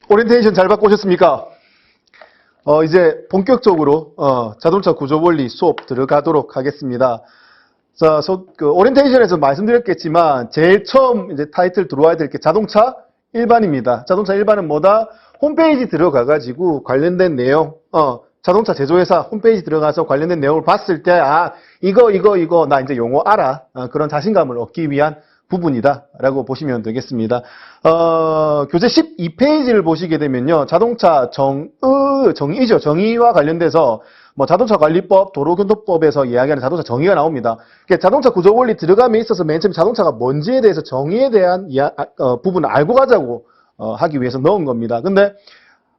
오리엔테이션 잘 받고 오셨습니까? 이제 본격적으로 자동차 구조 원리 수업 들어가도록 하겠습니다. 자, 오리엔테이션에서 말씀드렸겠지만 제일 처음 이제 타이틀 들어와야 될 게 자동차 일반입니다. 자동차 일반은 뭐다? 홈페이지 들어가가지고 관련된 내용, 자동차 제조회사 홈페이지 들어가서 관련된 내용을 봤을 때, 이거, 나 이제 용어 알아. 그런 자신감을 얻기 위한 부분이다 라고 보시면 되겠습니다. 교재 12페이지를 보시게 되면요, 자동차 정의죠. 정의와 관련돼서 뭐 자동차 관리법, 도로교통법에서 이야기하는 자동차 정의가 나옵니다. 자동차 구조 원리 들어감에 있어서 맨 처음 자동차가 뭔지에 대해서 정의에 대한 부분을 알고 가자고 하기 위해서 넣은 겁니다. 근데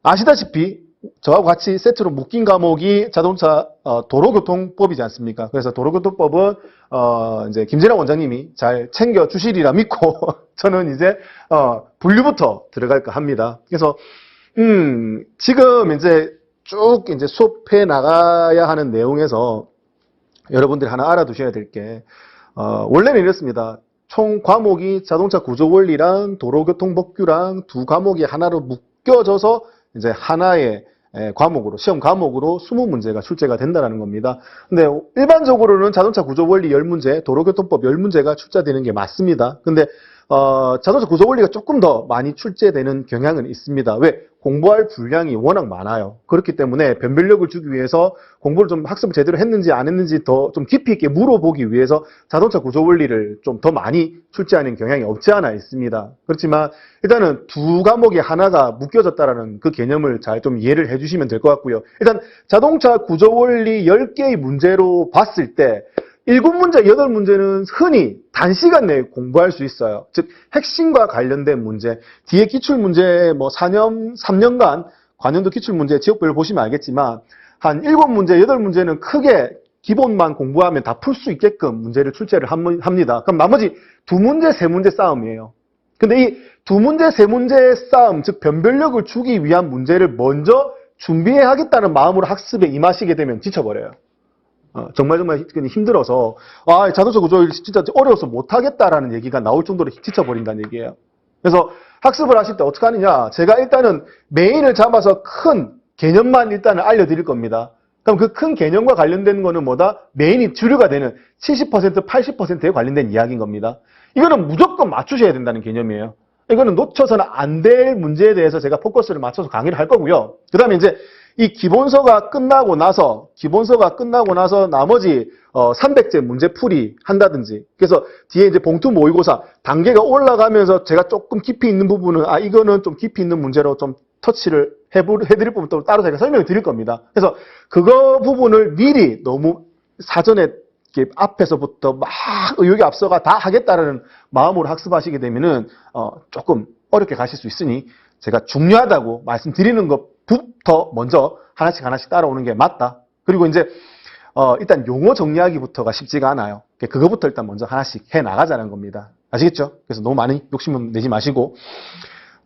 아시다시피 저하고 같이 세트로 묶인 과목이 자동차 도로교통법이지 않습니까? 그래서 도로교통법은 이제 김진아 원장님이 잘 챙겨 주시리라 믿고 저는 이제 분류부터 들어갈까 합니다. 그래서 지금 이제 쭉 이제 수업해 나가야 하는 내용에서 여러분들이 하나 알아두셔야 될 게 원래는 이렇습니다. 총 과목이 자동차 구조 원리랑 도로교통법규랑 두 과목이 하나로 묶여져서 이제 하나의 과목으로, 시험 과목으로 20문제가 출제가 된다는 겁니다. 근데 일반적으로는 자동차 구조 원리 10문제, 도로교통법 10문제가 출제되는 게 맞습니다. 근데 자동차 구조 원리가 조금 더 많이 출제되는 경향은 있습니다. 왜? 공부할 분량이 워낙 많아요. 그렇기 때문에 변별력을 주기 위해서 공부를 좀 학습을 제대로 했는지 안 했는지 더 좀 깊이 있게 물어보기 위해서 자동차 구조 원리를 좀 더 많이 출제하는 경향이 없지 않아 있습니다. 그렇지만 일단은 두 과목이 하나가 묶여졌다라는 그 개념을 잘 좀 이해를 해주시면 될 것 같고요. 일단 자동차 구조 원리 10개의 문제로 봤을 때 7문제, 8문제는 흔히 단시간 내에 공부할 수 있어요. 즉 핵심과 관련된 문제, 뒤에 기출문제 뭐 3년간 관연도 기출문제 지역별로 보시면 알겠지만 한 7문제, 8문제는 크게 기본만 공부하면 다 풀 수 있게끔 문제를 출제를 합니다. 그럼 나머지 2문제, 3문제 싸움이에요. 근데 이 2문제, 3문제의 싸움, 즉 변별력을 주기 위한 문제를 먼저 준비해야 하겠다는 마음으로 학습에 임하시게 되면 지쳐버려요. 정말 힘들어서 자동차 구조 진짜 어려워서 못하겠다라는 얘기가 나올 정도로 지쳐버린다는 얘기예요. 그래서 학습을 하실 때 어떻게 하느냐, 제가 일단은 메인을 잡아서 큰 개념만 일단은 알려드릴 겁니다. 그럼 그 큰 개념과 관련된 거는 뭐다? 메인이 주류가 되는 70%, 80%에 관련된 이야기인 겁니다. 이거는 무조건 맞추셔야 된다는 개념이에요. 이거는 놓쳐서는 안 될 문제에 대해서 제가 포커스를 맞춰서 강의를 할 거고요. 그 다음에 이제 이 기본서가 끝나고 나서 나머지 300제 문제풀이 한다든지, 그래서 뒤에 이제 봉투 모의고사 단계가 올라가면서 제가 조금 깊이 있는 부분은 이거는 좀 깊이 있는 문제로 좀 터치를 해드릴 부분도 따로 제가 설명을 드릴 겁니다. 그래서 그거 부분을 미리 너무 사전에 이렇게 앞에서부터 막 의욕이 앞서가 다 하겠다라는 마음으로 학습하시게 되면은 조금 어렵게 가실 수 있으니 제가 중요하다고 말씀드리는 것부터 먼저 하나씩 따라오는 게 맞다. 그리고 이제 일단 용어 정리하기부터가 쉽지가 않아요. 그거부터 일단 먼저 하나씩 해 나가자는 겁니다. 아시겠죠? 그래서 너무 많이 욕심은 내지 마시고,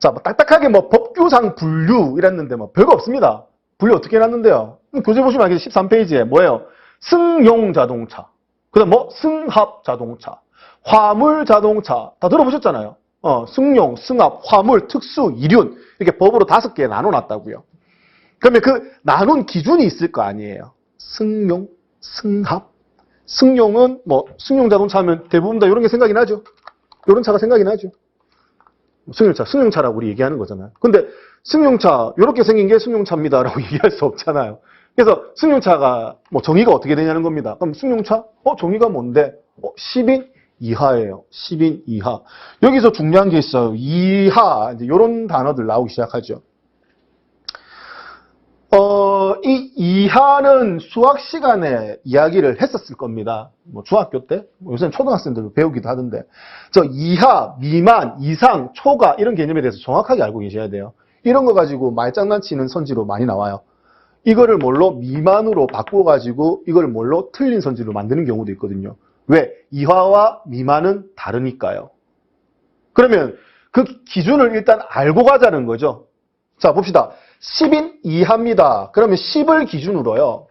자, 딱딱하게 법규상 분류 이랬는데 별거 없습니다. 분류 어떻게 해놨는데요? 교재 보시면 알겠죠? 13페이지에 뭐예요? 승용 자동차, 그다음 승합 자동차, 화물 자동차 다 들어보셨잖아요. 승용, 승합, 화물, 특수, 이륜 이렇게 법으로 5개 나눠놨다고요. 그러면 그 나눈 기준이 있을 거 아니에요. 승용, 승합, 승용은 승용 자동차 하면 대부분 다 이런 게 생각이 나죠. 이런 차가 생각이 나죠. 승용차라고 우리 얘기하는 거잖아요. 근데 승용차 이렇게 생긴 게 승용차입니다라고 얘기할 수 없잖아요. 그래서 승용차가 정의가 어떻게 되냐는 겁니다. 그럼 승용차? 정의가 뭔데? 10인 이하예요. 10인 이하. 여기서 중요한 게 있어요. 이하, 이제 이런 단어들 나오기 시작하죠. 이 이하는 수학 시간에 이야기를 했었을 겁니다. 중학교 때, 요새는 초등학생들도 배우기도 하던데, 이하, 미만, 이상, 초과 이런 개념에 대해서 정확하게 알고 계셔야 돼요. 이런 거 가지고 말장난치는 선지로 많이 나와요. 이거를 뭘로? 미만으로 바꿔가지고 이걸 뭘로? 틀린 선지로 만드는 경우도 있거든요. 왜? 이하와 미만은 다르니까요. 그러면 그 기준을 일단 알고 가자는 거죠. 자, 봅시다. 10인 이하입니다. 그러면 10을 기준으로요.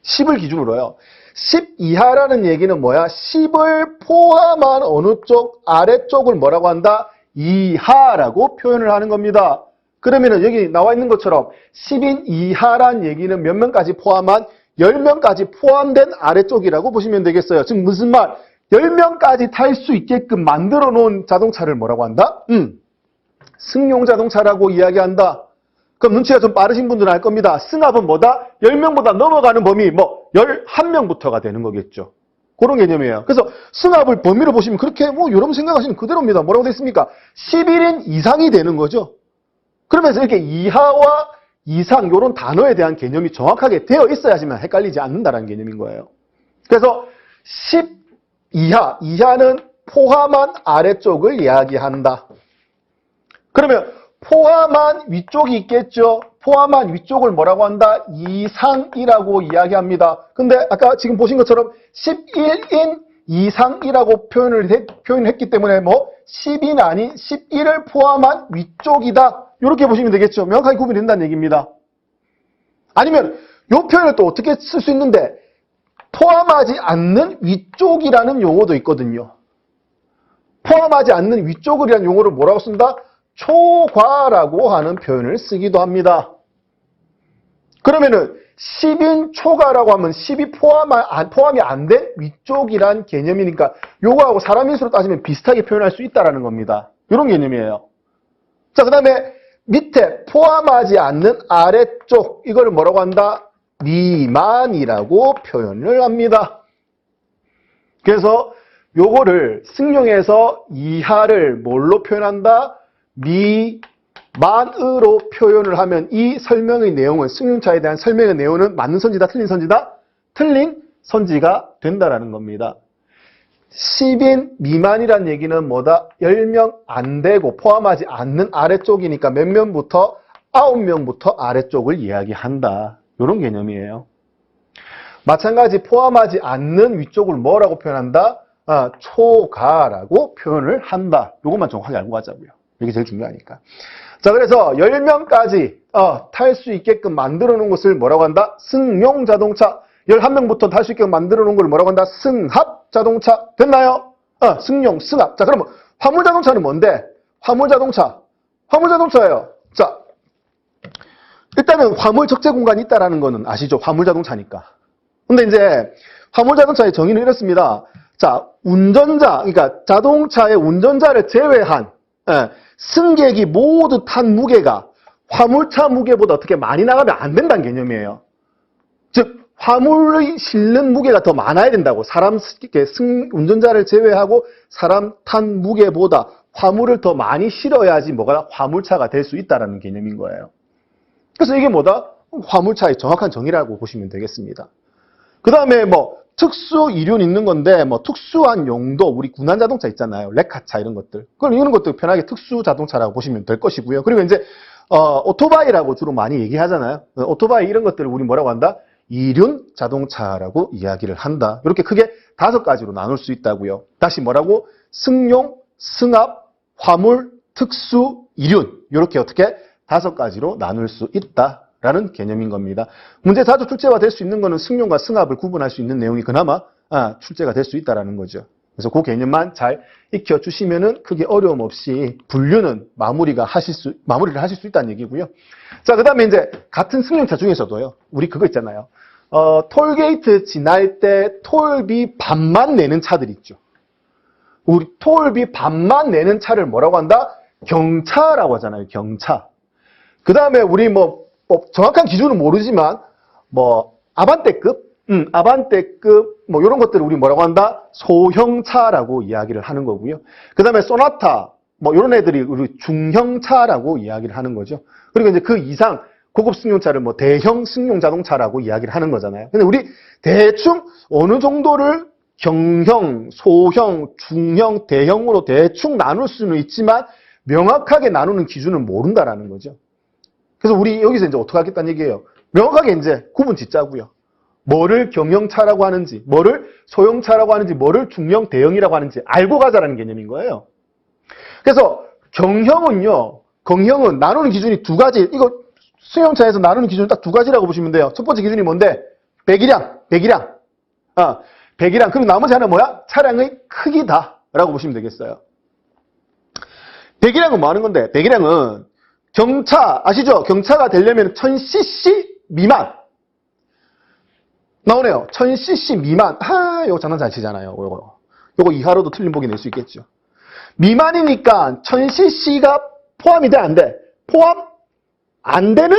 10 이하라는 얘기는 뭐야? 10을 포함한 어느 쪽, 아래쪽을 뭐라고 한다? 이하라고 표현을 하는 겁니다. 그러면은 여기 나와 있는 것처럼 10인 이하란 얘기는 몇 명까지 포함한 10명까지 포함된 아래쪽이라고 보시면 되겠어요. 즉 무슨 말? 10명까지 탈 수 있게끔 만들어 놓은 자동차를 뭐라고 한다? 승용 자동차라고 이야기한다. 그럼 눈치가 좀 빠르신 분들은 알 겁니다. 승합은 뭐다? 10명보다 넘어가는 범위, 11명부터가 되는 거겠죠. 그런 개념이에요. 그래서 승합을 범위로 보시면 그렇게 여러분 생각하시는 그대로입니다. 뭐라고 되어 있습니까? 11인 이상이 되는 거죠. 그러면서 이렇게 이하와 이상 이런 단어에 대한 개념이 정확하게 되어 있어야지만 헷갈리지 않는다는 개념인 거예요. 그래서 10 이하는 포함한 아래쪽을 이야기한다. 그러면 포함한 위쪽이 있겠죠. 포함한 위쪽을 뭐라고 한다? 이상이라고 이야기합니다. 근데 아까 지금 보신 것처럼 11인 이상이라고 표현했기 때문에 10인 아닌 11을 포함한 위쪽이다. 이렇게 보시면 되겠죠. 명확하게 구분이 된다는 얘기입니다. 아니면 이 표현을 또 어떻게 쓸 수 있는데 포함하지 않는 위쪽이라는 용어도 있거든요. 포함하지 않는 위쪽이라는 용어를 뭐라고 쓴다? 초과라고 하는 표현을 쓰기도 합니다. 그러면은 10인 초과라고 하면 10이 포함이 안 된 위쪽이란 개념이니까 요거하고 사람 인수로 따지면 비슷하게 표현할 수 있다는 겁니다. 이런 개념이에요. 자, 그 다음에 밑에 포함하지 않는 아래쪽 이걸 뭐라고 한다? 미만이라고 표현을 합니다. 그래서 요거를 승용에서 이하를 뭘로 표현한다? 미만으로 표현을 하면 이 설명의 내용은 승용차에 대한 설명의 내용은 맞는 선지다 틀린 선지다? 틀린 선지가 된다라는 겁니다. 10인 미만이란 얘기는 뭐다? 10명 안 되고 포함하지 않는 아래쪽이니까 몇 명부터? 9명부터 아래쪽을 이야기한다. 이런 개념이에요. 마찬가지 포함하지 않는 위쪽을 뭐라고 표현한다? 초가라고 표현을 한다. 이것만 정확하게 알고 가자고요. 이게 제일 중요하니까. 자, 그래서 10명까지 탈 수 있게끔 만들어 놓은 것을 뭐라고 한다? 승용 자동차. 11명부터 탈 수 있게끔 만들어 놓은 걸 뭐라고 한다? 승합 자동차. 됐나요? 승용, 승합. 자, 그러면 화물 자동차는 뭔데? 화물 자동차예요. 자, 일단은 화물 적재 공간이 있다라는 거는 아시죠? 화물 자동차니까. 근데 이제 화물 자동차의 정의는 이렇습니다. 자, 그러니까 자동차의 운전자를 제외한 승객이 모두 탄 무게가 화물차 무게보다 어떻게 많이 나가면 안 된다는 개념이에요. 즉 화물의 실는 무게가 더 많아야 된다고. 운전자를 제외하고 사람 탄 무게보다 화물을 더 많이 실어야지 화물차가 될 수 있다는 개념인 거예요. 그래서 이게 뭐다? 화물차의 정확한 정의라고 보시면 되겠습니다. 그 다음에 특수 이륜 있는 건데 특수한 용도 우리 군한 자동차 있잖아요. 레카차 이런 것들. 그럼 이런 것들 편하게 특수 자동차라고 보시면 될 것이고요. 그리고 이제 오토바이라고 주로 많이 얘기하잖아요. 오토바이 이런 것들을 우리 뭐라고 한다? 이륜 자동차라고 이야기를 한다. 이렇게 크게 5가지로 나눌 수 있다고요. 다시 뭐라고? 승용, 승합, 화물, 특수, 이륜. 이렇게 어떻게 5가지로 나눌 수 있다라는 개념인 겁니다. 문제 자주 출제가 될 수 있는 거는 승용과 승합을 구분할 수 있는 내용이 그나마 출제가 될 수 있다라는 거죠. 그래서 그 개념만 잘 익혀주시면은 크게 어려움 없이 분류는 마무리를 하실 수 있다는 얘기고요. 자, 그 다음에 이제 같은 승용차 중에서도요. 우리 그거 있잖아요. 톨게이트 지날 때 톨비 반만 내는 차들 있죠. 우리 톨비 반만 내는 차를 뭐라고 한다? 경차라고 하잖아요. 경차. 그 다음에 우리 정확한 기준은 모르지만 아반떼급 이런 것들을 우리 뭐라고 한다? 소형차라고 이야기를 하는 거고요. 그 다음에 소나타 이런 애들이 우리 중형차라고 이야기를 하는 거죠. 그리고 이제 그 이상 고급 승용차를 대형 승용 자동차라고 이야기를 하는 거잖아요. 근데 우리 대충 어느 정도를 경형, 소형, 중형, 대형으로 대충 나눌 수는 있지만 명확하게 나누는 기준은 모른다라는 거죠. 그래서 우리 여기서 이제 어떻게 하겠다는 얘기예요? 명확하게 이제 구분 짓자고요. 뭐를 경형차라고 하는지, 뭐를 소형차라고 하는지, 뭐를 중형, 대형이라고 하는지 알고 가자라는 개념인 거예요. 그래서 경형은 나누는 기준이 2가지. 이거 승용차에서 나누는 기준이 딱 2가지라고 보시면 돼요. 첫 번째 기준이 뭔데? 배기량. 그리고 나머지 하나는 뭐야? 차량의 크기다라고 보시면 되겠어요. 배기량은 뭐 하는 건데? 배기량은 경차 아시죠? 경차가 되려면 1000cc 미만 나오네요. 1000cc 미만. 요거 장난 잘 치잖아요. 요거 이하로도 틀린 보기 낼 수 있겠죠. 미만이니까 1000cc가 포함이 돼, 안 돼? 포함 안 되는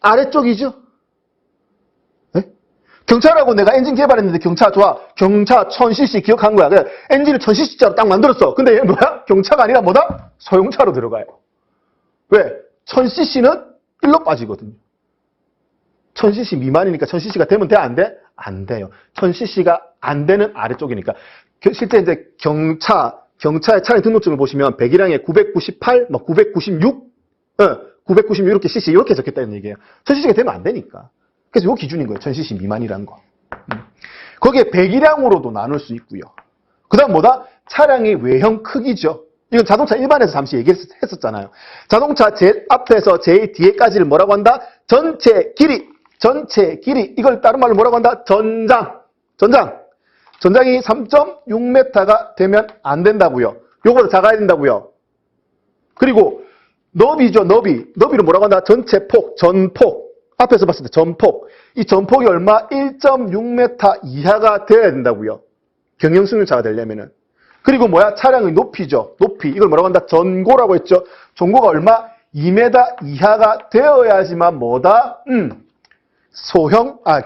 아래쪽이죠. 네? 경차라고 내가 엔진 개발했는데 경차 좋아. 경차 1000cc 기억한 거야. 그래, 엔진을 1000cc짜로 딱 만들었어. 근데 얘 뭐야? 경차가 아니라 뭐다? 소형차로 들어가요. 왜? 1000cc는 1로 빠지거든요. 1000cc 미만이니까 1000cc가 되면 돼? 안 돼? 안 돼요. 1000cc가 안 되는 아래쪽이니까. 실제 이제 경차의 차량 등록증을 보시면 배기량에 998, 996, 996 이렇게 cc 이렇게 적혔다는 얘기예요. 1000cc가 되면 안 되니까. 그래서 요 기준인 거예요. 1000cc 미만이라는 거. 거기에 배기량으로도 나눌 수 있고요. 그 다음 뭐다? 차량의 외형 크기죠. 이건 자동차 일반에서 잠시 얘기했었잖아요. 자동차 제일 앞에서 제일 뒤에까지를 뭐라고 한다? 전체 길이. 이걸 다른 말로 뭐라고 한다? 전장이 3.6m가 되면 안 된다고요. 요거보다 작아야 된다고요. 그리고 너비죠, 너비를 뭐라고 한다? 전체 폭, 전폭. 앞에서 봤을 때 전폭. 이 전폭이 얼마? 1.6m 이하가 되어야 된다고요. 경영승용차가 되려면은. 그리고 뭐야? 차량의 높이죠. 높이. 이걸 뭐라고 한다? 전고라고 했죠. 전고가 얼마? 2m 이하가 되어야지만 뭐다?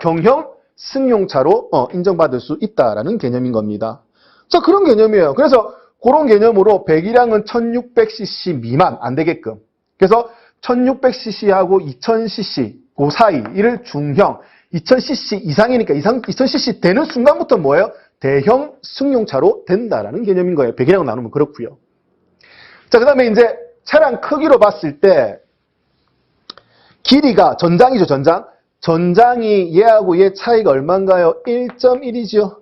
경형 승용차로 인정받을 수 있다라는 개념인 겁니다. 자, 그런 개념이에요. 그래서 그런 개념으로 배기량은 1600cc 미만 안 되게끔. 그래서 1600cc하고 2000cc 그 사이 이를 중형, 2000cc 이상이니까 2000cc 되는 순간부터 뭐예요? 대형 승용차로 된다라는 개념인 거예요. 배기량 나누면 그렇고요. 자, 그다음에 이제 차량 크기로 봤을 때 길이가 전장이죠, 전장. 전장이 얘하고 얘 차이가 얼마인가요? 1.1이죠.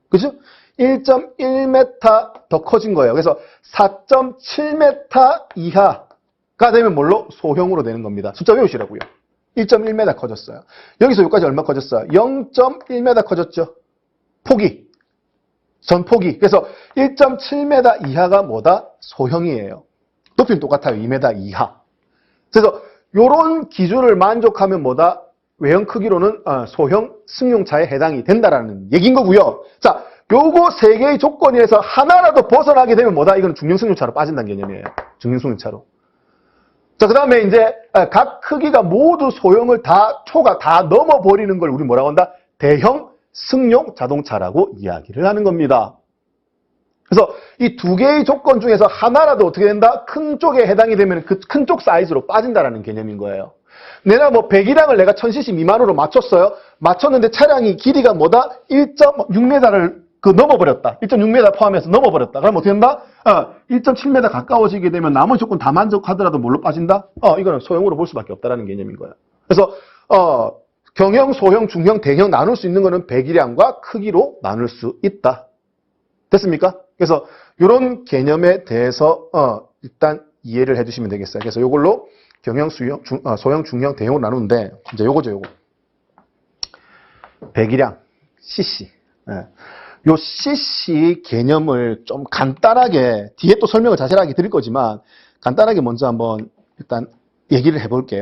그죠? 1.1m 더 커진 거예요. 그래서 4.7m 이하가 되면 뭘로? 소형으로 되는 겁니다. 숫자 외우시라고요. 1.1m 커졌어요. 여기서 여기까지 얼마 커졌어요? 0.1m 커졌죠. 폭이. 전폭이. 그래서 1.7m 이하가 뭐다? 소형이에요. 높이는 똑같아요. 2m 이하. 그래서 요런 기준을 만족하면 뭐다? 외형 크기로는 소형 승용차에 해당이 된다라는 얘기인 거고요. 자, 요거 세 개의 조건에서 하나라도 벗어나게 되면 뭐다? 이건 중형 승용차로 빠진다는 개념이에요. 중형 승용차로. 자, 그 다음에 이제 각 크기가 모두 소형을 초가 다 넘어버리는 걸 우리 뭐라고 한다? 대형 승용 자동차라고 이야기를 하는 겁니다. 그래서 이 두 개의 조건 중에서 하나라도 어떻게 된다? 큰 쪽에 해당이 되면 그 큰 쪽 사이즈로 빠진다라는 개념인 거예요. 내가 뭐 배기량을 내가 1000cc 미만으로 맞췄어요. 맞췄는데 차량이 길이가 뭐다? 1.6m를 넘어버렸다. 1.6m 포함해서 넘어버렸다. 그럼 어떻게 된다? 1.7m 가까워지게 되면 나머지 조건 다 만족하더라도 뭘로 빠진다? 이거는 소형으로 볼 수밖에 없다라는 개념인 거예요. 그래서 경형, 소형, 중형, 대형 나눌 수 있는 거는 배기량과 크기로 나눌 수 있다. 됐습니까? 그래서 이런 개념에 대해서 일단 이해를 해주시면 되겠어요. 그래서 이걸로 경형, 소형, 중형, 대형으로 나누는데 이제 요거죠, 요거. 배기량, cc. 요 cc 개념을 좀 간단하게 뒤에 또 설명을 자세하게 드릴 거지만 간단하게 먼저 한번 일단 얘기를 해볼게요.